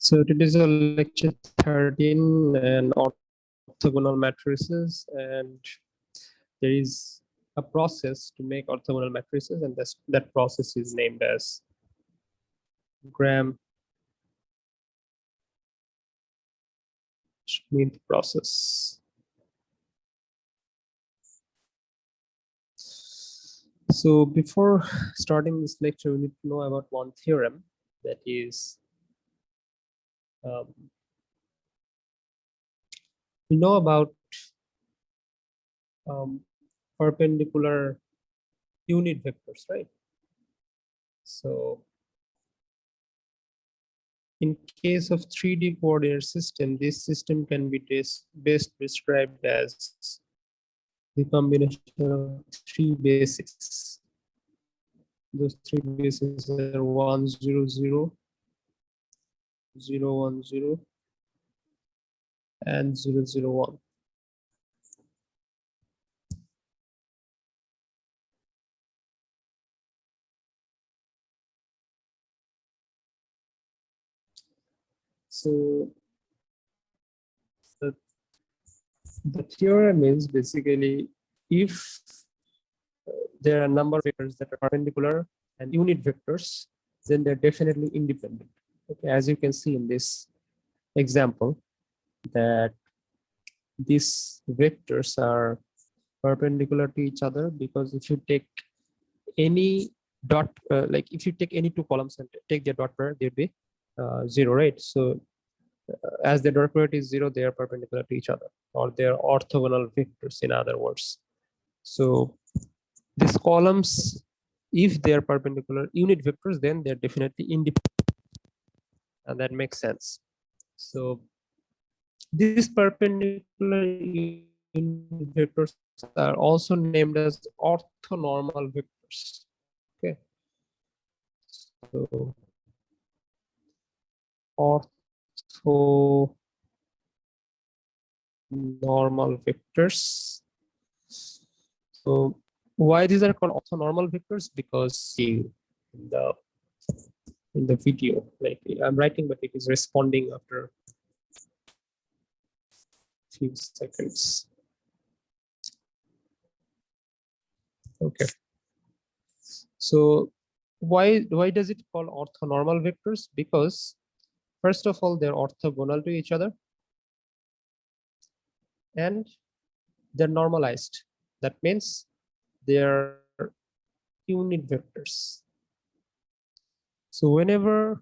So today's our lecture 13 and orthogonal matrices, and there is a process to make orthogonal matrices, and that process is named as Schimdt process. So before starting this lecture, we need to know about one theorem, that is we know about perpendicular unit vectors, right? So in case of 3D coordinate system, this system can be best described as the combination of three bases. Those three bases are 1, 0, 0, 0, 1, 0, and 0, 0, 1. So the theorem is basically if there are a number of vectors that are perpendicular and unit vectors, then they're definitely independent. Okay, as you can see in this example, that these vectors are perpendicular to each other, because if you take any dot, like if you take any two columns and take their dot product, they'd be 0, right? So as the dot product is 0, they are perpendicular to each other, or they are orthogonal vectors, in other words. So these columns, if they are perpendicular unit vectors, then they're definitely independent, and that makes sense. So these perpendicular unit vectors are also named as orthonormal vectors. Okay, so orthonormal vectors. So why these are called orthonormal vectors? Because in the video, like I'm writing, but it is responding after a few seconds. Okay. So why does it call orthonormal vectors? Because first of all, they're orthogonal to each other, and they're normalized. That means they're unit vectors. So whenever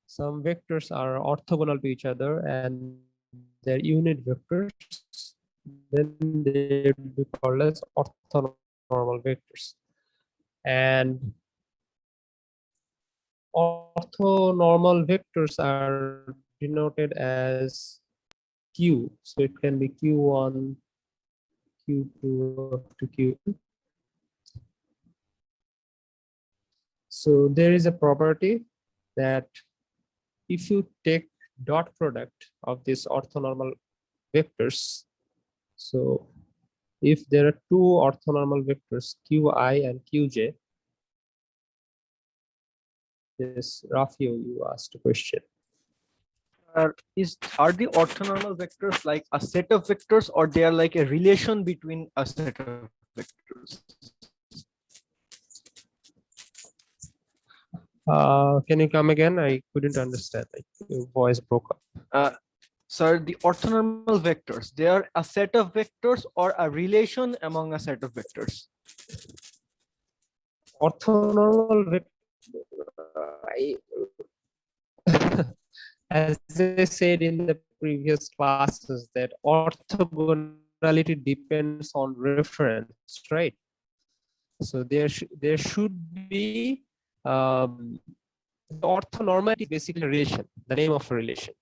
some vectors are orthogonal to each other and they're unit vectors, then they would be called as orthonormal vectors. And orthonormal vectors are denoted as Q. So it can be Q1, Q2 up to Q2. So there is a property that if you take dot product of these orthonormal vectors, so if there are two orthonormal vectors, Qi and Qj, yes, Rafi, you asked a question. Are the orthonormal vectors like a set of vectors, or they are like a relation between a set of vectors? Can you come again? I couldn't understand. Like, your voice broke up. Sir, the orthonormal vectors, they are a set of vectors or a relation among a set of vectors? Orthonormal vector, as I said in the previous classes, that orthogonality depends on reference, right? So there should be the orthonormality is basically a relation, the name of a relation.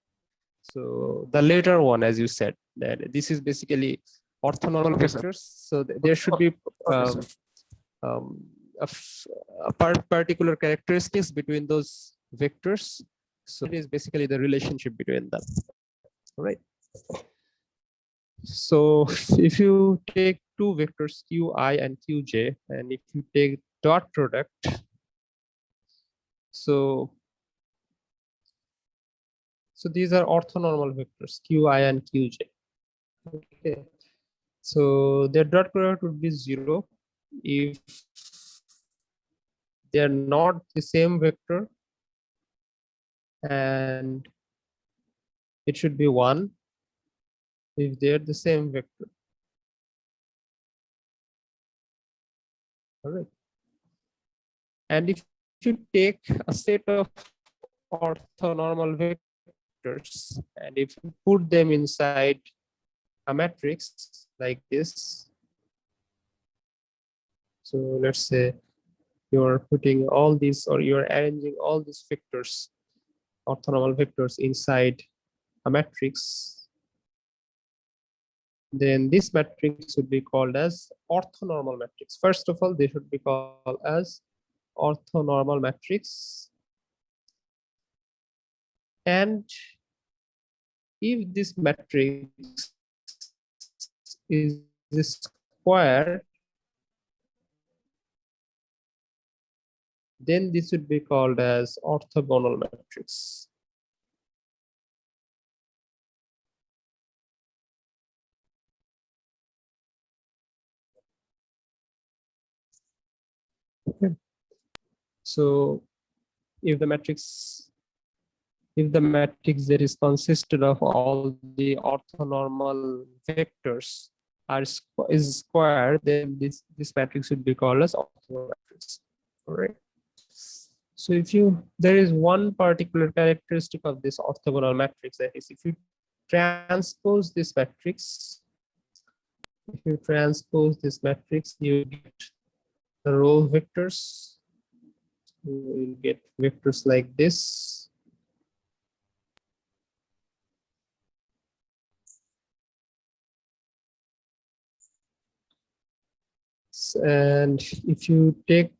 So the later one, as you said, that this is basically orthonormal vectors. So there should be a particular characteristics between those vectors. So it is basically the relationship between them. All right. So if you take two vectors Qi and Qj, and if you take dot product, so So these are orthonormal vectors, qi and qj. Okay. So their dot product would be 0 if they are not the same vector, and it should be 1 if they are the same vector. All right. And if you take a set of orthonormal vectors and if you put them inside a matrix like this, so let's say you're putting all these, or you're arranging all these vectors, orthonormal vectors, inside a matrix, then this matrix would be called as orthonormal matrix. First of all, they should be called as orthonormal matrix. And if this matrix is square, then this would be called as orthogonal matrix. Okay. So if the matrix that is consisted of all the orthonormal vectors is square, then this matrix would be called as orthogonal matrix. All right. So there is one particular characteristic of this orthogonal matrix, that is, if you transpose this matrix, you get the row vectors. You will get vectors like this. And if you take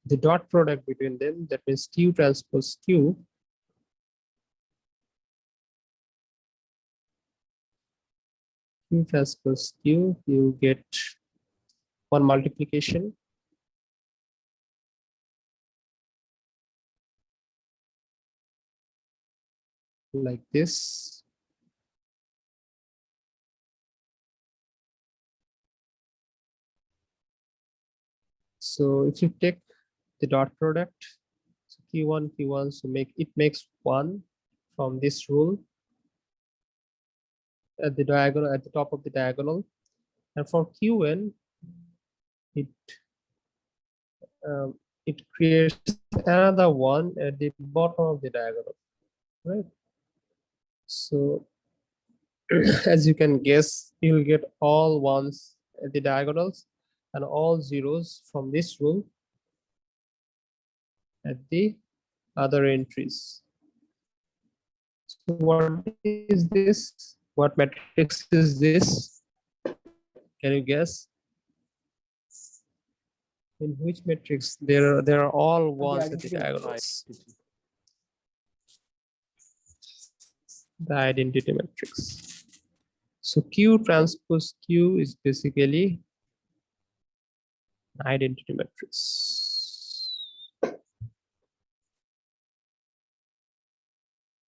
the dot product between them, that means q transpose q, you get one multiplication like this. So if you take the dot product, so q1, so makes 1 from this rule at the diagonal, at the top of the diagonal, and for qn it it creates another one at the bottom of the diagonal, right? So as you can guess, you'll get all ones at the diagonals and all zeros from this rule at the other entries. So what is this? What matrix is this? Can you guess? In which matrix there are all ones at the diagonals? The identity matrix. So q transpose q is basically identity matrix.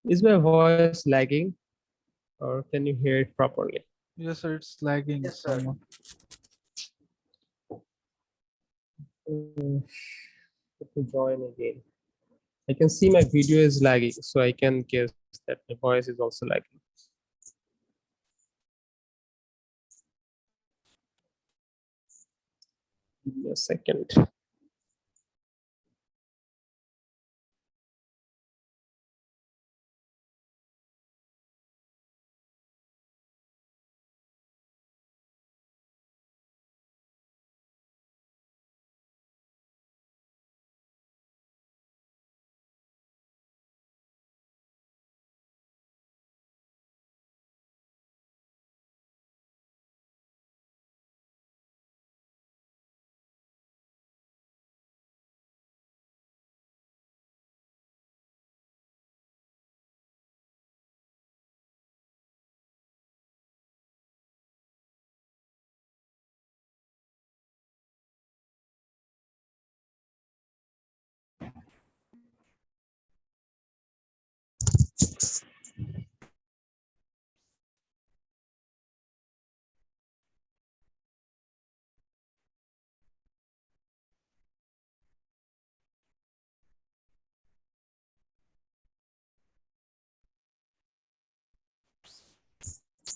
Is my voice lagging, or can you hear it properly? Yes, sir, it's lagging. Yes, sir. Somewhat. Let me join again. I can see my video is lagging, so I can guess that my voice is also lagging. Give me a second.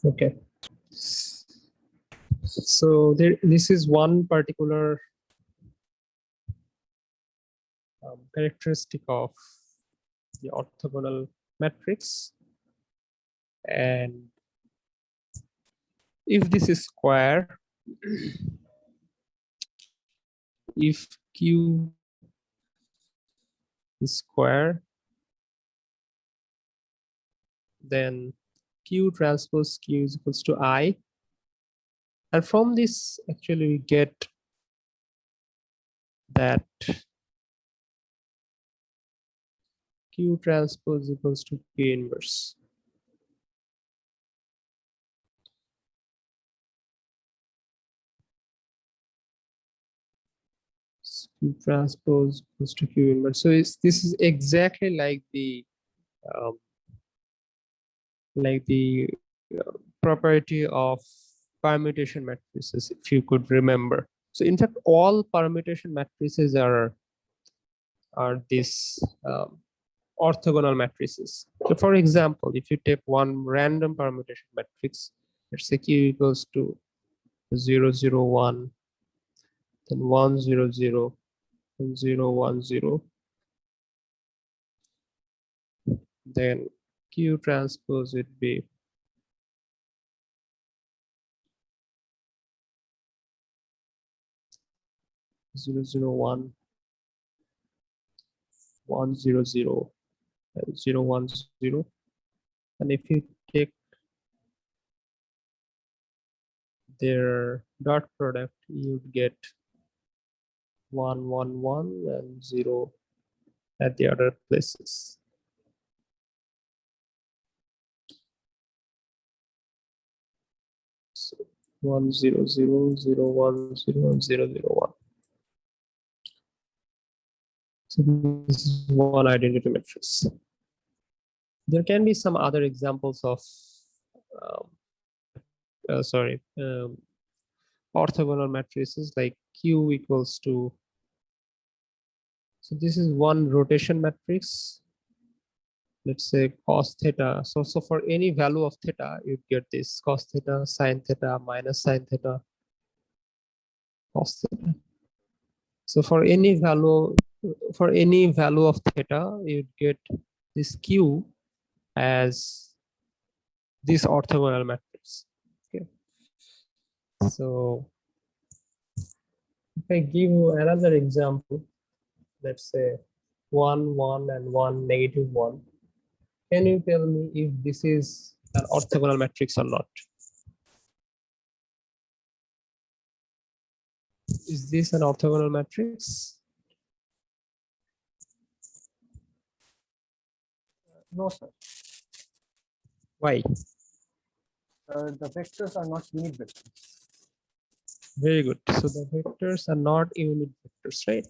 Okay. So this is one particular characteristic of the orthogonal matrix. And if this is square, if Q is square, then Q transpose Q is equals to I. And from this, actually, we get that Q transpose equals to Q inverse. Q transpose equals to Q inverse. So this is exactly um, like the property of permutation matrices, if you could remember. So in fact, all permutation matrices are these orthogonal matrices. So for example, if you take one random permutation matrix, let's say Q equals to 0, 0, 1, then 1, 0, 0, then 0, 1, 0, then Q transpose would be 0, 0, 1, 1, 0, 0, and 0, 1, 0. And if you take their dot product, you'd get 1, 1, 1, and 0 at the other places. So 1, 0, 0, 0, 1, 0, and 0, 0, 1. So this is one identity matrix. There can be some other examples of orthogonal matrices like Q equals to. So this is one rotation matrix. Let's say cos theta. So for any value of theta, you get this cos theta, sin theta, minus sin theta, cos theta. So for any value of theta, you get this Q as this orthogonal matrix. Okay. So if I give you another example, let's say 1, 1, and 1, negative 1. Can you tell me if this is an orthogonal matrix or not? Is this an orthogonal matrix? No, sir. Why? The vectors are not unit vectors. Very good. So the vectors are not unit vectors, right?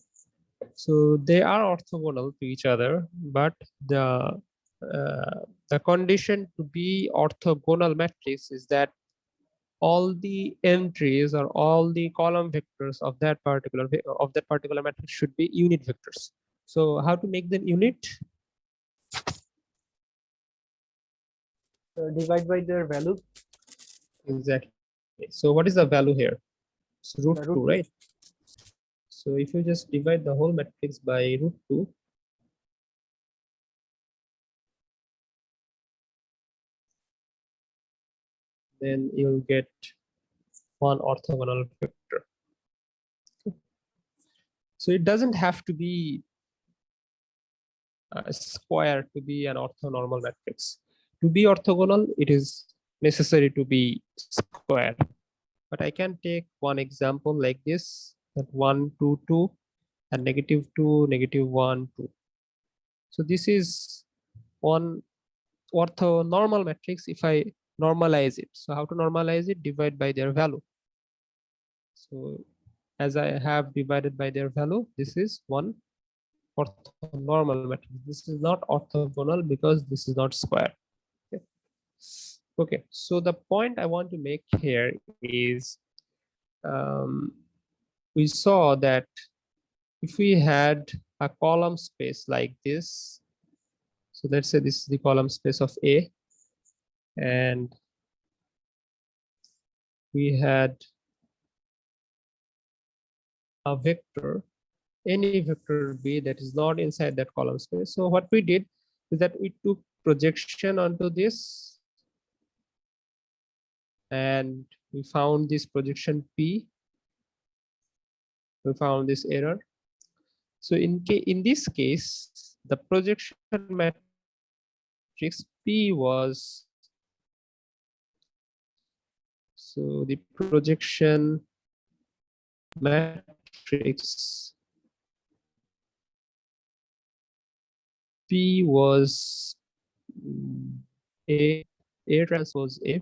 So they are orthogonal to each other, but the condition to be orthogonal matrix is that all the entries or all the column vectors of that particular matrix should be unit vectors. So how to make them unit? Divide by their value. Exactly. So what is the value here? It's root 2, right? So if you just divide the whole matrix by root 2, then you'll get one orthogonal vector. So it doesn't have to be a square to be an orthonormal matrix. To be orthogonal, it is necessary to be square. But I can take one example like this, that 1, 2, 2, and negative 2, negative 1, 2. So this is one orthonormal matrix if I normalize it. So how to normalize it? Divide by their value. So as I have divided by their value, this is one orthonormal matrix. This is not orthogonal because this is not square. Okay. Okay. So the point I want to make here is we saw that if we had a column space like this, so let's say this is the column space of A, and we had a vector, any vector B that is not inside that column space. So what we did is that we took projection onto this and we found this projection P. We found this error. So in this case, the projection matrix P was, so the projection matrix P was A, A transpose A,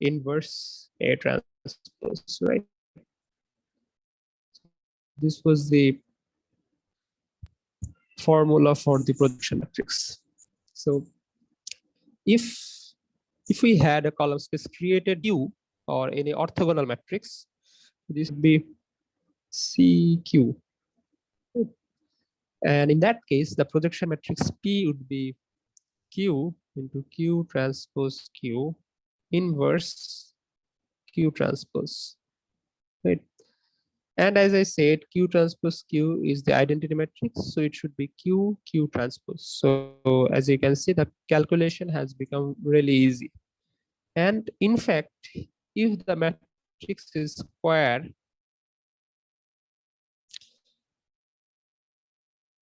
inverse A transpose, right? This was the formula for the projection matrix. So if we had a column space created Q or any orthogonal matrix, this would be CQ. And in that case, the projection matrix P would be Q into Q transpose Q inverse Q transpose, right? And as I said, Q transpose Q is the identity matrix, so it should be Q, Q transpose. So as you can see, the calculation has become really easy. And in fact, if the matrix is square,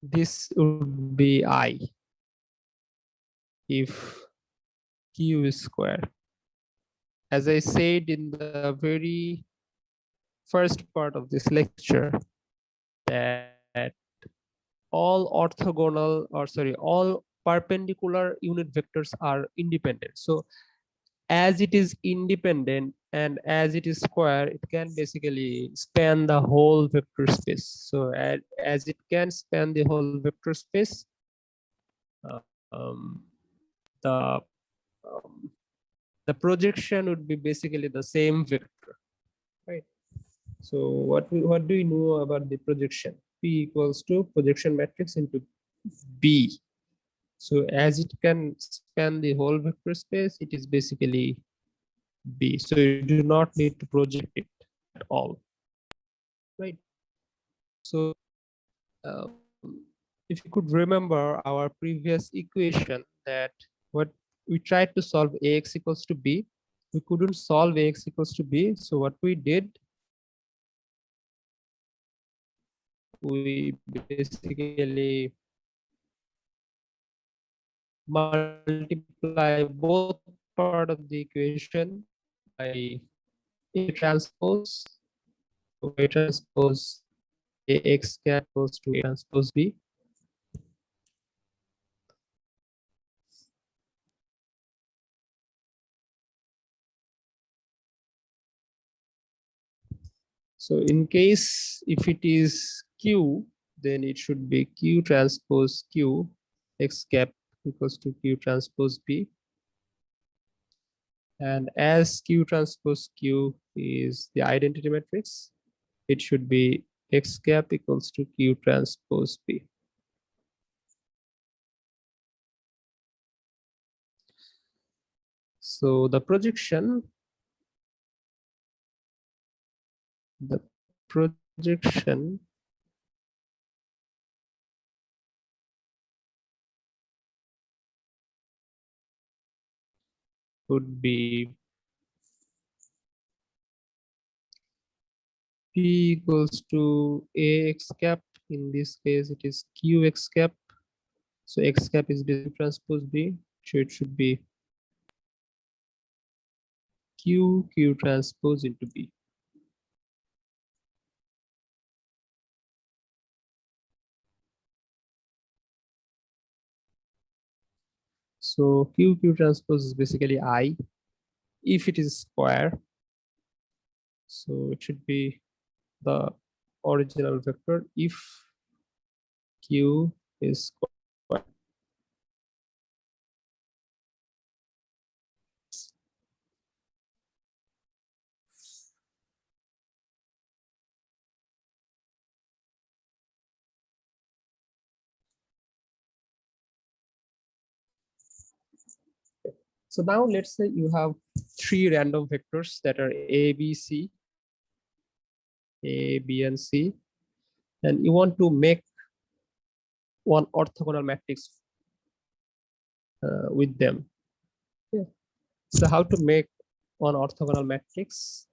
this would be I if Q is square. As I said in the very first part of this lecture, that all orthogonal, or sorry, all perpendicular unit vectors are independent. So as it is independent and as it is square, it can basically span the whole vector space. So as it can span the whole vector space, um, the um, the projection would be basically the same vector, right? So what do you know about the projection? P equals to projection matrix into B. So as it can span the whole vector space, it is basically B. So you do not need to project it at all, right? So if you could remember our previous equation, that what we tried to solve Ax equals to B, we couldn't solve Ax equals to B. So what we did, we basically multiply both part of the equation by A transpose. So A transpose Ax cap equals to A transpose B. So in case if it is Q, then it should be Q transpose Q X cap equals to Q transpose B. And as Q transpose Q is the identity matrix, it should be X cap equals to Q transpose B. So the projection would be P equals to Ax cap. In this case, it is Qx cap. So X cap is transpose B. So it should be Q transpose into B. So Q transpose is basically I if it is square. So it should be the original vector if Q is square. So now let's say you have three random vectors that are A, B, C, A, B, and C, and you want to make one orthogonal matrix with them. Okay. So how to make one orthogonal matrix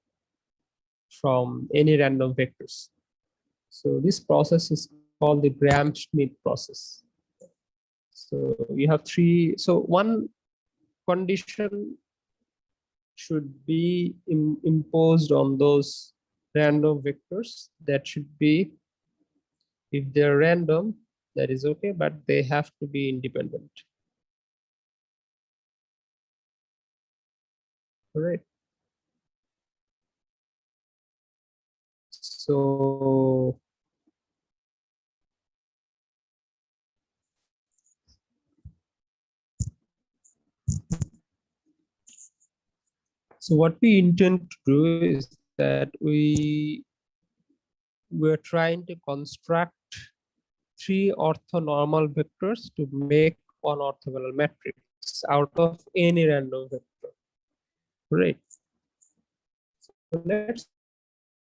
from any random vectors? So this process is called the Graham-Schmidt process. So you have three. So one condition should be imposed on those random vectors. That should be, if they're random, that is okay, but they have to be independent. All right. So what we intend to do is that we're trying to construct three orthonormal vectors to make one orthogonal matrix out of any random vector. Right. So let's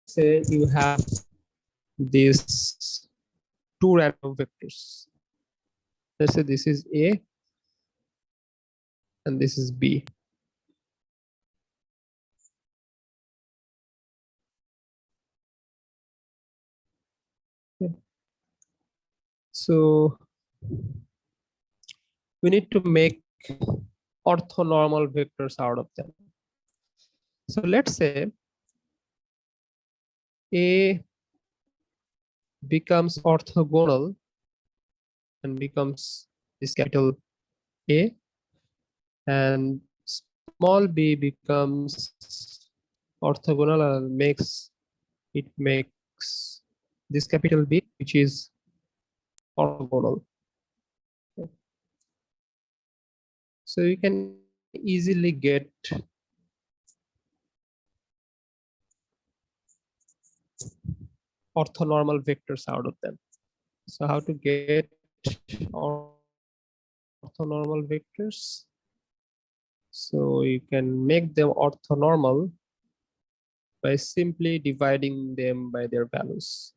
say you have these two random vectors. Let's say this is A and this is B. Okay. So we need to make orthonormal vectors out of them. So let's say A becomes orthogonal and becomes this capital A, and small b becomes orthogonal and makes this capital B, which is orthogonal. Okay. So you can easily get orthonormal vectors out of them. So how to get orthonormal vectors? So you can make them orthonormal by simply dividing them by their values.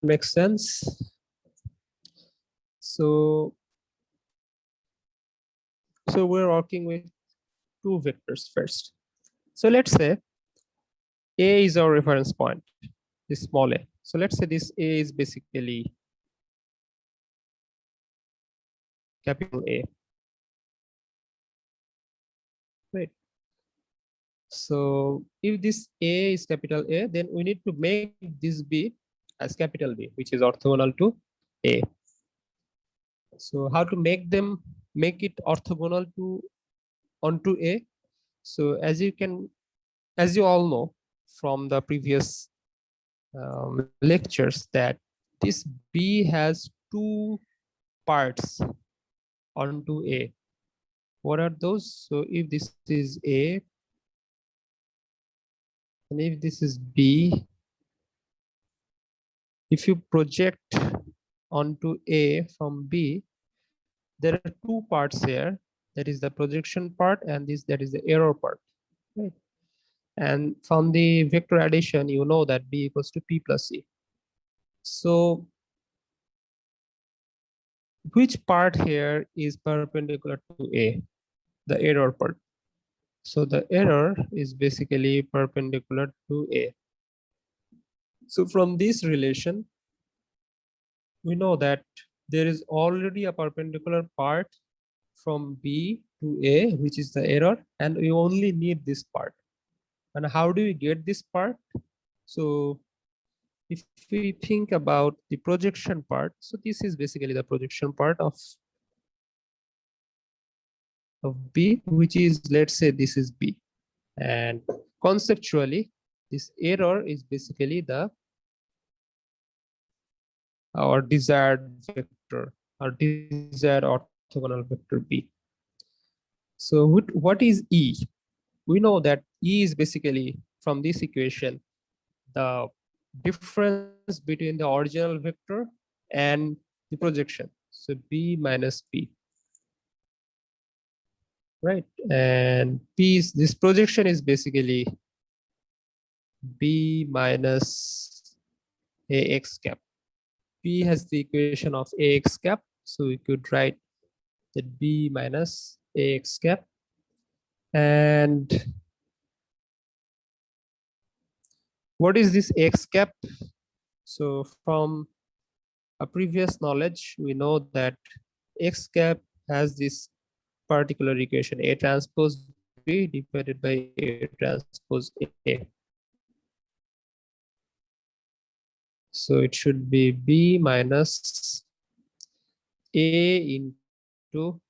Makes sense? So we're working with two vectors first. So let's say A is our reference point, this small a. So let's say this A is basically capital A. Right. So if this A is capital A, then we need to make this B as capital B, which is orthogonal to A. So how to make it orthogonal to onto A? So as you all know from the previous lectures, that this B has two parts onto A. What are those? So if this is A and if this is B, if you project onto A from B, there are two parts here. That is the projection part, and that is the error part. Right. And from the vector addition, you know that B equals to P plus C. So which part here is perpendicular to A? The error part. So the error is basically perpendicular to A. So from this relation, we know that there is already a perpendicular part from B to A, which is the error, and we only need this part. And how do we get this part? So if we think about the projection part, so this is basically the projection part of B, which is, let's say this is B. And conceptually, this error is basically our desired vector, our desired orthogonal vector B. So what is E? We know that E is basically, from this equation, the difference between the original vector and the projection. So B minus P, right? And P is, this projection is basically B minus AX cap. P has the equation of AX cap. So we could write that B minus AX cap. And what is this X cap? So from a previous knowledge, we know that X cap has this particular equation, A transpose B divided by A transpose A. So it should be B minus A into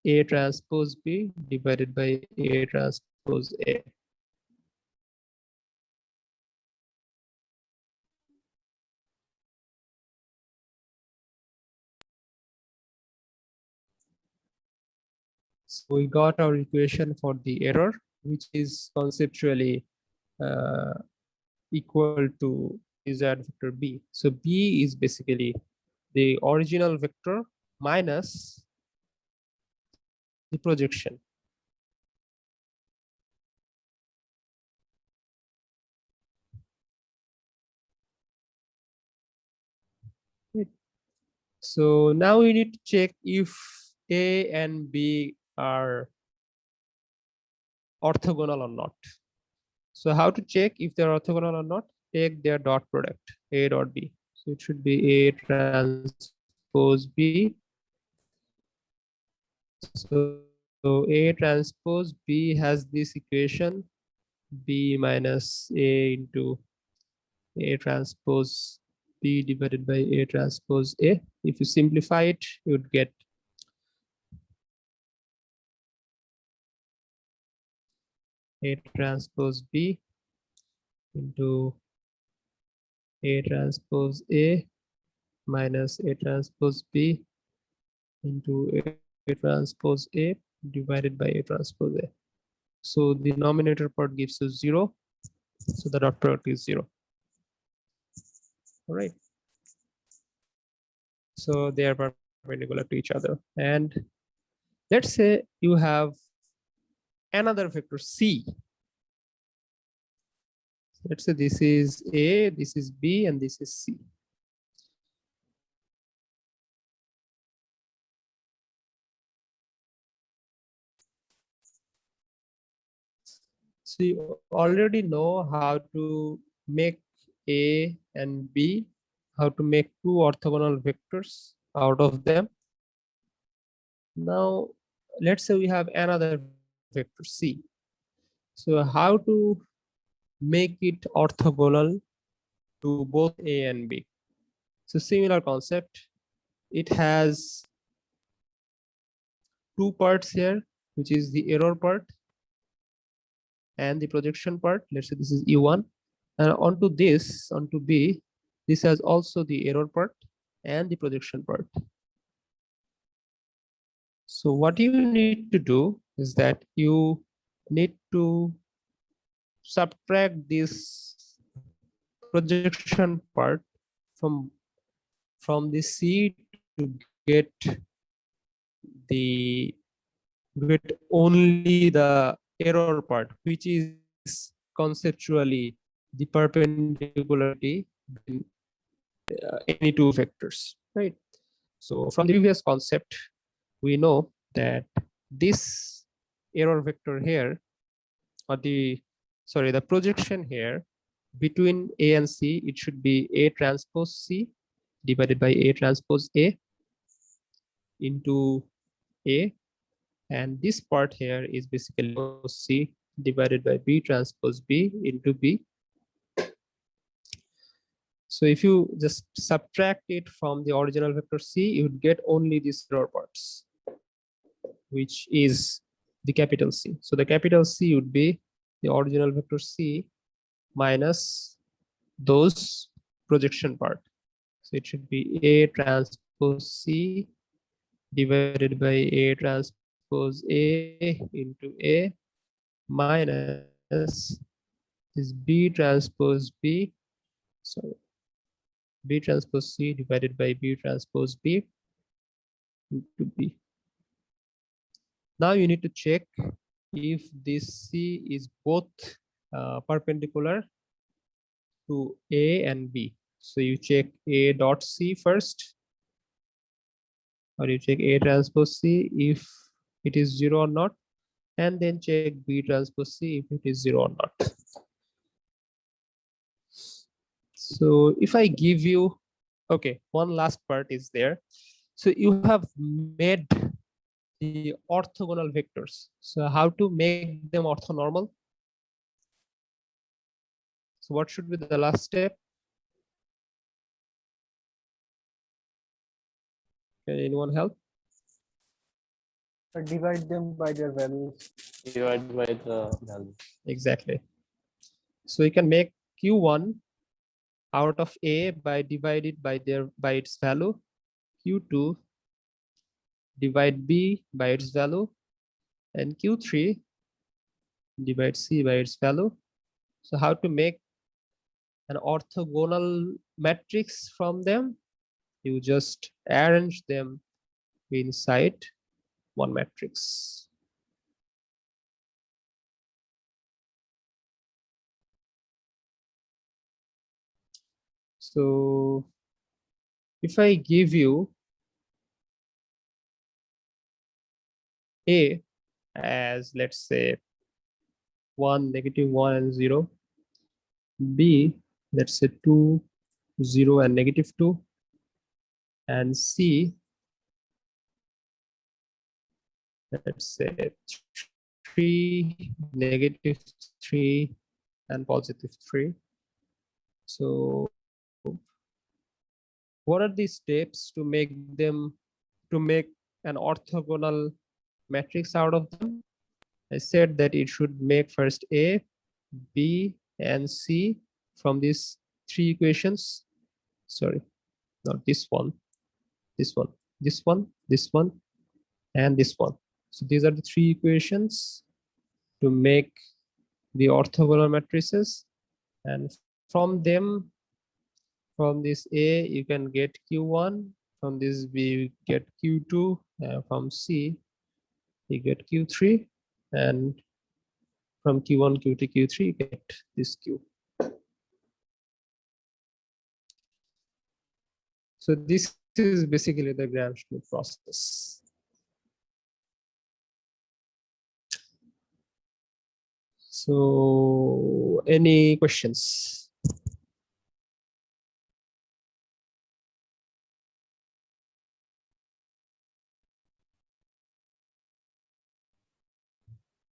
A transpose B divided by A transpose A. So we got our equation for the error, which is conceptually equal to desired vector B. So B is basically the original vector minus the projection. Right. So now we need to check if A and B are orthogonal or not. So how to check if they're orthogonal or not? Take their dot product, A dot B. So it should be A transpose B. So A transpose B has this equation, B minus A into A transpose B divided by A transpose A. If you simplify it, you would get A transpose B into A transpose A minus A transpose B into A transpose A divided by A transpose A. So the denominator part gives you 0. So the dot product is 0. All right. So they are perpendicular to each other. And let's say you have another vector C. Let's say this is A, this is B, and this is C. So you already know how to make A and B, how to make two orthogonal vectors out of them. Now, let's say we have another vector C. So how to make it orthogonal to both A and B? So similar concept. It has two parts here, which is the error part and the projection part. Let's say this is E1. And onto this, onto B, this has also the error part and the projection part. So what you need to do is that you need to subtract this projection part from the C to get the only the error part, which is conceptually the perpendicularity between any two vectors, right? So from the previous concept, we know that this error vector here, or the projection here between A and C, it should be A transpose C divided by A transpose A into A, and this part here is basically C divided by B transpose B into B. So if you just subtract it from the original vector C, you would get only these error parts, which is the capital C. So the capital C would be the original vector C minus those projection part. So it should be A transpose C divided by A transpose A into A minus this B transpose B So B transpose C divided by B transpose B into B. Now you need to check if this C is both perpendicular to A and B. So you check A dot C first, or you check A transpose C if it is 0 or not, and then check B transpose C if it is 0 or not. So if I give you, okay, one last part is there. So you have made the orthogonal vectors. So how to make them orthonormal? So what should be the last step? Can anyone help? Divide them by their values. Divided by the value. Exactly. So you can make Q1 out of A by divided by its value, Q2 divide B by its value, and Q3 divide C by its value. So how to make an orthogonal matrix from them? You just arrange them inside one matrix. So if I give you A as, let's say, 1, -1, and 0, B, let's say 2, 0, and -2, and C, let's say 3, -3, and +3. So what are the steps to make an orthogonal matrix out of them? I said that it should make first A, B, and C from these three equations. Sorry, not this one, this one, this one, this one, and this one. So these are the three equations to make the orthogonal matrices, and from them, from this A you can get Q1, from this B you get Q2, from C you get Q3, and from Q1, Q2, Q3 you get this Q. So this is basically the Gram-Schmidt process. So any questions?